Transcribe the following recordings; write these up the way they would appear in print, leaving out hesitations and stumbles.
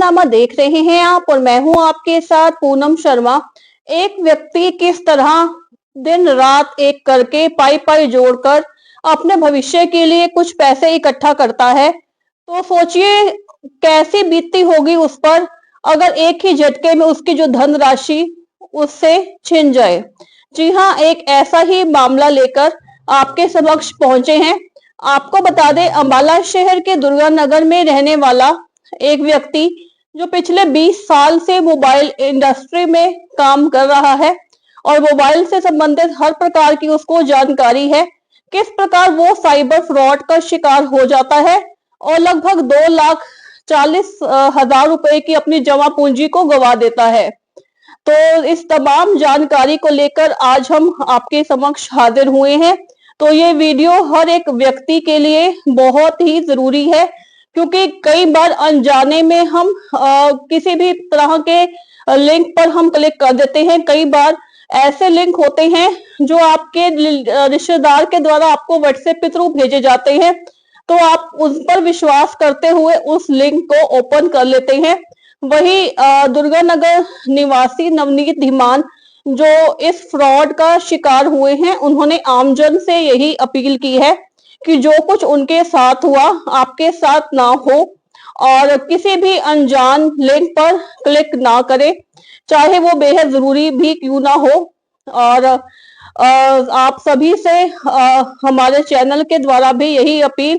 सफरनामा देख रहे हैं आप और मैं हूं आपके साथ पूनम शर्मा। एक व्यक्ति किस तरह दिन रात एक करके पाई पाई जोड़कर अपने भविष्य के लिए कुछ पैसे इकट्ठा करता है, तो सोचिए कैसी बीतती होगी उस पर अगर एक ही झटके में उसकी जो धन राशि उससे छिन जाए। जी हाँ, एक ऐसा ही मामला लेकर आपके समक्ष पहुंचे हैं। आपको बता दें, अंबाला शहर के दुर्गा नगर में रहने वाला एक व्यक्ति जो पिछले 20 साल से मोबाइल इंडस्ट्री में काम कर रहा है और मोबाइल से संबंधित हर प्रकार की उसको जानकारी है, किस प्रकार वो साइबर फ्रॉड का शिकार हो जाता है और लगभग 2,40,000 रुपए की अपनी जमा पूंजी को गवा देता है। तो इस तमाम जानकारी को लेकर आज हम आपके समक्ष हाजिर हुए हैं। तो ये वीडियो हर एक व्यक्ति के लिए बहुत ही जरूरी है, क्योंकि कई बार अनजाने में हम किसी भी तरह के लिंक पर हम क्लिक कर देते हैं। कई बार ऐसे लिंक होते हैं जो आपके रिश्तेदार के द्वारा आपको व्हाट्सएप के थ्रू भेजे जाते हैं, तो आप उस पर विश्वास करते हुए उस लिंक को ओपन कर लेते हैं। वही दुर्गा नगर निवासी नवनीत धीमान जो इस फ्रॉड का शिकार हुए हैं, उन्होंने आमजन से यही अपील की है कि जो कुछ उनके साथ हुआ आपके साथ ना हो और किसी भी अनजान लिंक पर क्लिक ना करें, चाहे वो बेहद जरूरी भी क्यों ना हो। और आप सभी से हमारे चैनल के द्वारा भी यही अपील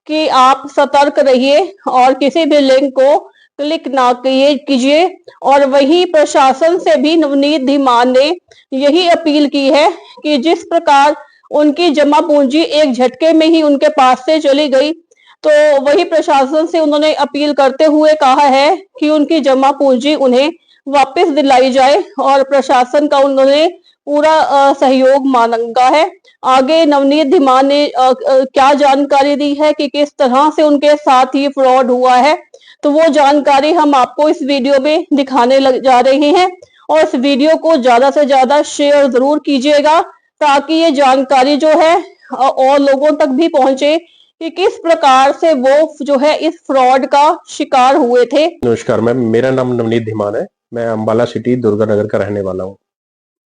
कि आप सतर्क रहिए और किसी भी लिंक को क्लिक ना कीजिए। और वही प्रशासन से भी नवनीत धीमान ने यही अपील की है कि जिस प्रकार उनकी जमा पूंजी एक झटके में ही उनके पास से चली गई, तो वही प्रशासन से उन्होंने अपील करते हुए कहा है कि उनकी जमा पूंजी उन्हें वापस दिलाई जाए और प्रशासन का उन्होंने पूरा सहयोग मांगा है। आगे नवनीत धीमान ने क्या जानकारी दी है कि किस तरह से उनके साथ ये फ्रॉड हुआ है, तो वो जानकारी हम आपको इस वीडियो में दिखाने जा रहे हैं। और इस वीडियो को ज्यादा से ज्यादा शेयर जरूर कीजिएगा ताकि ये जानकारी जो है और लोगों तक भी पहुंचे कि किस प्रकार से वो जो है इस फ्रॉड का शिकार हुए थे। नमस्कार मैम, मेरा नाम नवनीत धीमान है। मैं अंबाला सिटी दुर्गा नगर का रहने वाला हूँ।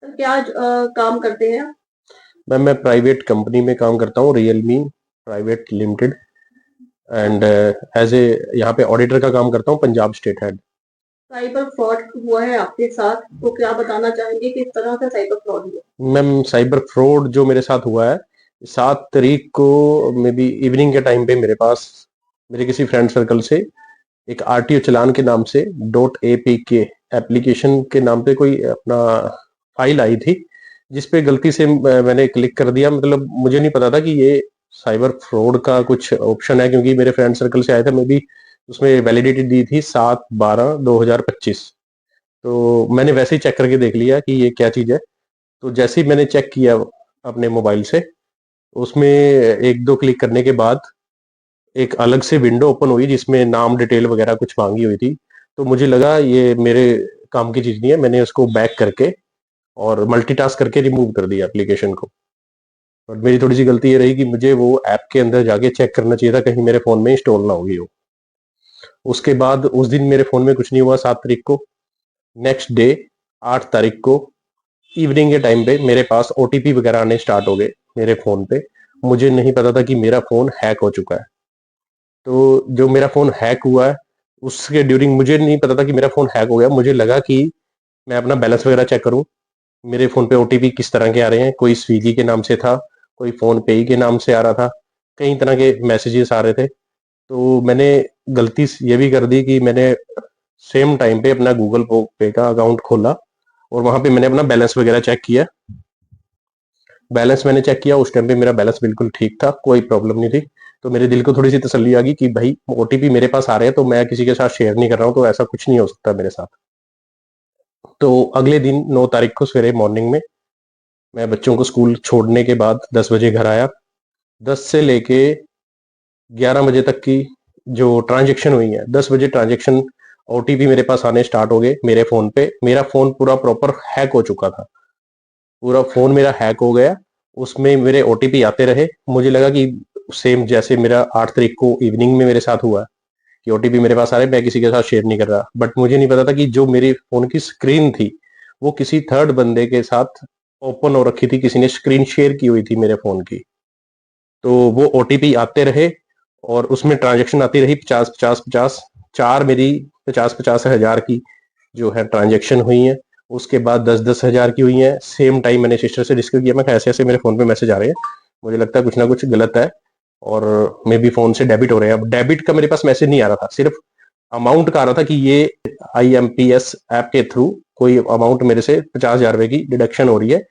क्या काम करते हैं? मैम मैं प्राइवेट कंपनी में काम करता हूँ, Realme private limited, and as a यहाँ पे ऑडिटर का काम करता हूँ, Punjab state head. Cyber fraud हुआ है आपके साथ, तो क्या बताना चाहेंगे किस तरह से साइबर फ्रॉड हुआ? मैम साइबर फ्रॉड जो मेरे साथ हुआ है, 7 तारीख को मे बी इवनिंग के टाइम पे मेरे पास मेरे किसी फ्रेंड सर्कल से एक आरटीओ चलान के नाम से .apk एप्लीकेशन के नाम पे कोई अपना फाइल आई थी, जिसपे गलती से मैंने क्लिक कर दिया। मतलब मुझे नहीं पता था कि ये साइबर फ्रॉड का कुछ ऑप्शन है, क्योंकि मेरे फ्रेंड सर्कल से आया था। मैं भी उसमें वैलिडिटी दी थी 7/12/2025। तो मैंने वैसे ही चेक करके देख लिया कि ये क्या चीज है। तो जैसे ही मैंने चेक किया अपने मोबाइल से, उसमें 1-2 क्लिक करने के बाद एक अलग से विंडो ओपन हुई जिसमें नाम डिटेल वगैरह कुछ मांगी हुई थी। तो मुझे लगा ये मेरे काम की चीज नहीं है। मैंने उसको बैक करके और मल्टीटास्क करके रिमूव कर दिया एप्लीकेशन को। और मेरी थोड़ी सी गलती ये रही कि मुझे वो ऐप के अंदर जाके चेक करना चाहिए था, कहीं मेरे फोन में इंस्टॉल ना होगी हो। उसके बाद उस दिन मेरे फोन में कुछ नहीं हुआ 7 तारीख को। नेक्स्ट डे 8 तारीख को इवनिंग के टाइम पे मेरे पास ओटीपी वगैरह आने स्टार्ट हो गए मेरे फोन पे। मुझे नहीं पता था कि मेरा फोन हैक हो चुका है। तो जो मेरा फोन हैक हुआ है उसके ड्यूरिंग मुझे नहीं पता था कि मेरा फोन हैक हो गया। मुझे लगा कि मैं अपना बैलेंस वगैरह चेक करूं, मेरे फोन पे ओटीपी किस तरह के आ रहे हैं। कोई स्विगी के नाम से था, कोई फोन पे के नाम से आ रहा था, कई तरह के मैसेजेस आ रहे थे। तो मैंने गलती ये भी कर दी कि मैंने सेम टाइम पे अपना गूगल पे का अकाउंट खोला और वहां पे मैंने अपना बैलेंस वगैरह चेक किया। बैलेंस मैंने चेक किया, उस टाइम पे मेरा बैलेंस बिल्कुल ठीक था, कोई प्रॉब्लम नहीं थी। तो मेरे दिल को थोड़ी सी तसल्ली आ गई कि भाई ओटीपी मेरे पास आ रहे हैं तो मैं किसी के साथ शेयर नहीं कर रहा हूँ, तो ऐसा कुछ नहीं हो सकता मेरे साथ। तो अगले दिन 9 तारीख को सवेरे मॉर्निंग में मैं बच्चों को स्कूल छोड़ने के बाद 10 बजे घर आया। 10 से लेके 11 बजे तक की जो ट्रांजेक्शन हुई है, 10 बजे ट्रांजेक्शन ओटीपी मेरे पास आने स्टार्ट हो गए मेरे फोन पे। मेरा फोन पूरा प्रॉपर हैक हो चुका था, पूरा फोन मेरा हैक हो गया। उसमें मेरे ओटीपी आते रहे। मुझे लगा कि सेम जैसे मेरा 8 तारीख को इवनिंग में मेरे साथ हुआ कि ओटीपी मेरे पास आ रहे, मैं किसी के साथ शेयर नहीं कर रहा। बट मुझे नहीं पता था कि जो मेरे फोन की स्क्रीन थी वो किसी थर्ड बंदे के साथ ओपन हो रखी थी, किसी ने स्क्रीन शेयर की हुई थी मेरे फोन की। तो वो ओटीपी आते रहे और उसमें ट्रांजेक्शन आती रही 50 50 50, चार मेरी 50 50 हजार की जो है ट्रांजेक्शन हुई है। उसके बाद 10 10 हजार की हुई है। सेम टाइम मैंने सिस्टर से डिस्कस किया, मैं ऐसे ऐसे मेरे फोन पे मैसेज आ रहे हैं, मुझे लगता है कुछ ना कुछ गलत है और मे बी फोन से डेबिट हो रहे हैं। अब डेबिट का मेरे पास मैसेज नहीं आ रहा था, सिर्फ अमाउंट का आ रहा था कि ये IMPS ऐप के थ्रू कोई अमाउंट मेरे से 50 हजार रुपए की डिडक्शन हो रही है।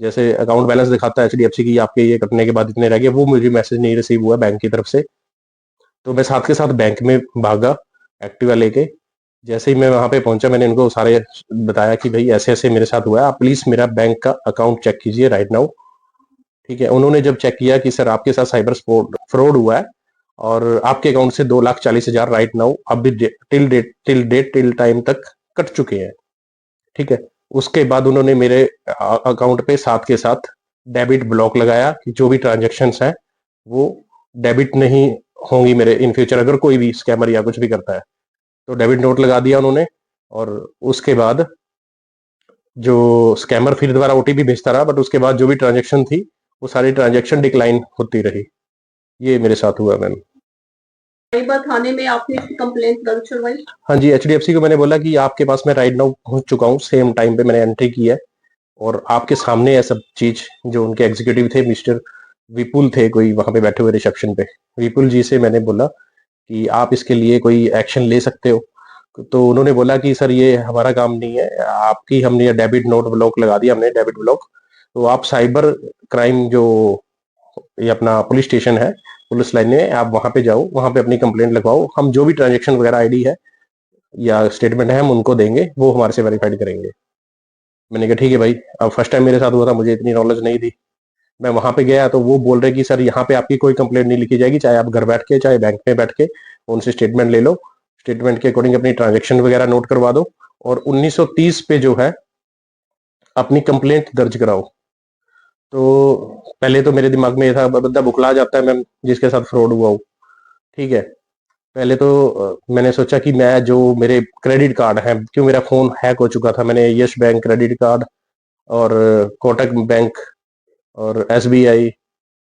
जैसे अकाउंट बैलेंस दिखाता है HDFC की, आपके ये कटने के बाद इतने रह गए, वो मुझे मैसेज नहीं रिसीव हुआ बैंक की तरफ से। तो मैं साथ के साथ बैंक में भागा एक्टिवा लेके। जैसे ही मैं वहां पे पहुंचा, मैंने इनको सारे बताया कि भाई ऐसे ऐसे मेरे साथ हुआ है, आप प्लीज मेरा बैंक का अकाउंट चेक कीजिए राइट नाउ। ठीक है, उन्होंने जब चेक किया कि सर आपके साथ साइबर फ्रॉड हुआ है और आपके अकाउंट से 2,40,000 राइट नाउ अभी टिल टाइम तक कट चुके हैं। ठीक है, उसके बाद उन्होंने मेरे अकाउंट पे साथ के साथ डेबिट ब्लॉक लगाया कि जो भी ट्रांजेक्शन है वो डेबिट नहीं होंगी मेरे इन फ्यूचर, अगर कोई भी स्कैमर या कुछ भी करता है। तो डेबिट नोट लगा दिया उन्होंने। और उसके बाद जो स्कैमर फिर दोबारा ओटीपी भेजता रहा, बट उसके बाद जो भी ट्रांजेक्शन थी वो सारी ट्रांजेक्शन डिक्लाइन होती रही। ये मेरे साथ हुआ मैम। साइबर थाने में आपने इसकी कंप्लेंट दर्ज करवाई? हाँ जी, HDFC को मैंने बोला कि आपके पास मैं राइट नाउ पहुंच चुका हूँ, सेम टाइम पे मैंने एंट्री की है और आपके सामने है सब चीज। जो उनके एग्जीक्यूटिव थे, मिस्टर विपुल थे कोई वहां पे बैठे हुए रिसेप्शन पे, विपुल जी से मैंने बोला कि आप इसके लिए कोई एक्शन ले सकते हो। तो उन्होंने बोला कि सर ये हमारा काम नहीं है, आपकी हमने ये डेबिट नोट ब्लॉक लगा दिया, हमने डेबिट ब्लॉक। तो आप साइबर क्राइम जो ये अपना पुलिस स्टेशन है, पुलिस लाइन में आप वहां पे जाओ, वहां पे अपनी कंप्लेंट लगवाओ, हम जो भी ट्रांजेक्शन वगैरह आईडी है या स्टेटमेंट है हम उनको देंगे, वो हमारे से वेरीफाइड करेंगे। मैंने कहा ठीक है भाई। अब फर्स्ट टाइम मेरे साथ हुआ था, मुझे इतनी नॉलेज नहीं थी। मैं वहां पे गया तो वो बोल रहे कि सर यहाँ पे आपकी कोई कंप्लेंट नहीं लिखी जाएगी, चाहे आप घर बैठ के चाहे बैंक में बैठ के उनसे स्टेटमेंट ले लो, स्टेटमेंट के अकॉर्डिंग अपनी ट्रांजेक्शन वगैरह नोट करवा दो और 1930 पे जो है अपनी कंप्लेंट दर्ज कराओ। तो पहले तो मेरे दिमाग में ये था, बंदा बुखला जाता है मैम जिसके साथ फ्रॉड हुआ हो। ठीक है, पहले तो मैंने सोचा कि मैं जो मेरे क्रेडिट कार्ड है, क्यों मेरा फोन हैक हो चुका था, मैंने यस बैंक क्रेडिट कार्ड और कोटक बैंक और SBI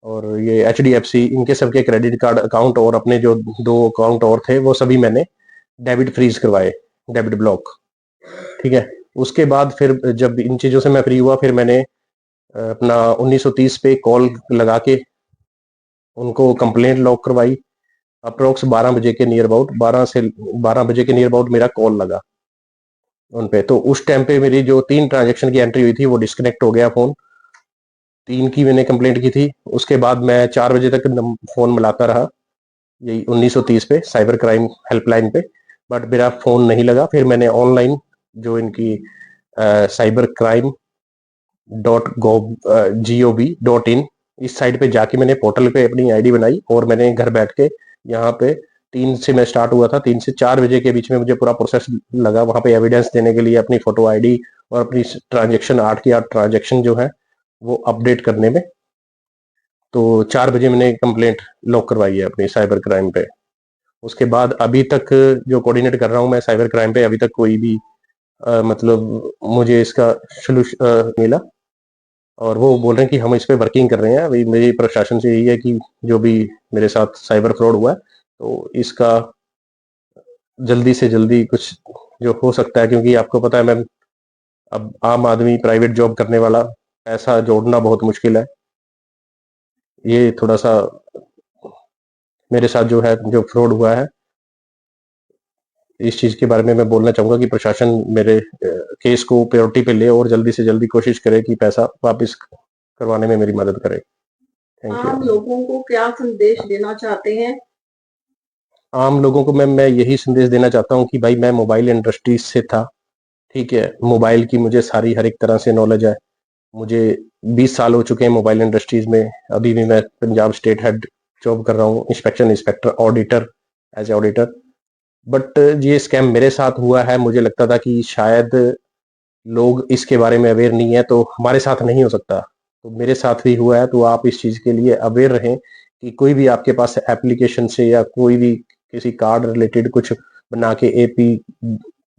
और ये HDFC, इनके सबके क्रेडिट कार्ड अकाउंट और अपने जो 2 अकाउंट और थे वो सभी मैंने डेबिट फ्रीज करवाए, डेबिट ब्लॉक। ठीक है, उसके बाद फिर जब इन चीजों से मैं फ्री हुआ, फिर मैंने अपना 1930 पे कॉल लगा के उनको कंप्लेंट लॉक करवाई। अप्रोक्स 12 बजे के नियर अबाउट 12 बजे के नियर अबाउट मेरा कॉल लगा उन पे। तो उस टाइम पे मेरी जो 3 ट्रांजेक्शन की एंट्री हुई थी वो डिस्कनेक्ट हो गया फोन। 3 की मैंने कंप्लेंट की थी। उसके बाद मैं 4 बजे तक फोन मिलाता रहा यही 1930 पे साइबर क्राइम हेल्पलाइन पे, बट मेरा फोन नहीं लगा। फिर मैंने ऑनलाइन जो इनकी साइबर क्राइम .gov.in इस साइट पे जाके मैंने पोर्टल पे अपनी आईडी बनाई और मैंने घर बैठ के यहाँ पे 3 से मैं स्टार्ट हुआ था, 3 से 4 बजे के बीच में मुझे पूरा प्रोसेस लगा वहां पे एविडेंस देने के लिए, अपनी फोटो आईडी और अपनी ट्रांजेक्शन 8 की 8 ट्रांजेक्शन जो है वो अपडेट करने में। तो 4 बजे मैंने कंप्लेंट लॉक करवाई है अपनी साइबर क्राइम पे। उसके बाद अभी तक जो कोऑर्डिनेट कर रहा हूँ मैं साइबर क्राइम पे, अभी तक कोई भी मतलब मुझे इसका सोल्यूशन मिला और वो बोल रहे हैं कि हम इस पे वर्किंग कर रहे हैं। अभी मेरी प्रशासन से यही है कि जो भी मेरे साथ साइबर फ्रॉड हुआ है तो इसका जल्दी से जल्दी कुछ जो हो सकता है, क्योंकि आपको पता है मैम अब आम आदमी प्राइवेट जॉब करने वाला पैसा जोड़ना बहुत मुश्किल है। ये थोड़ा सा मेरे साथ जो है जो फ्रॉड हुआ है, इस चीज के बारे में मैं बोलना चाहूंगा कि प्रशासन मेरे केस को प्रायोरिटी पे ले और जल्दी से जल्दी कोशिश करे कि पैसा वापस करवाने में मेरी मदद करे। Thank you. आम लोगों को क्या संदेश देना चाहते हैं? आम लोगों को मैं यही संदेश देना चाहता हूँ कि भाई मैं मोबाइल इंडस्ट्री से था। ठीक है, मोबाइल की मुझे सारी हर एक तरह से नॉलेज है। मुझे 20 साल हो चुके हैं मोबाइल इंडस्ट्रीज में। अभी भी मैं पंजाब स्टेट हेड जॉब कर रहा हूँ, inspection inspector auditor, as a auditor. But ये स्कैम मेरे साथ हुआ है, मुझे लगता था कि शायद लोग इसके बारे में अवेयर नहीं है तो हमारे साथ नहीं हो सकता, तो मेरे साथ भी हुआ है। तो आप इस चीज के लिए अवेयर रहें कि कोई भी आपके पास एप्लीकेशन से या कोई भी किसी कार्ड रिलेटेड कुछ बना के एपी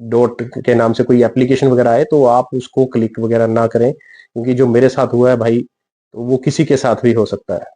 डॉट के नाम से कोई एप्लीकेशन वगैरह आए तो आप उसको क्लिक वगैरह ना करें, क्योंकि जो मेरे साथ हुआ है भाई, तो वो किसी के साथ भी हो सकता है।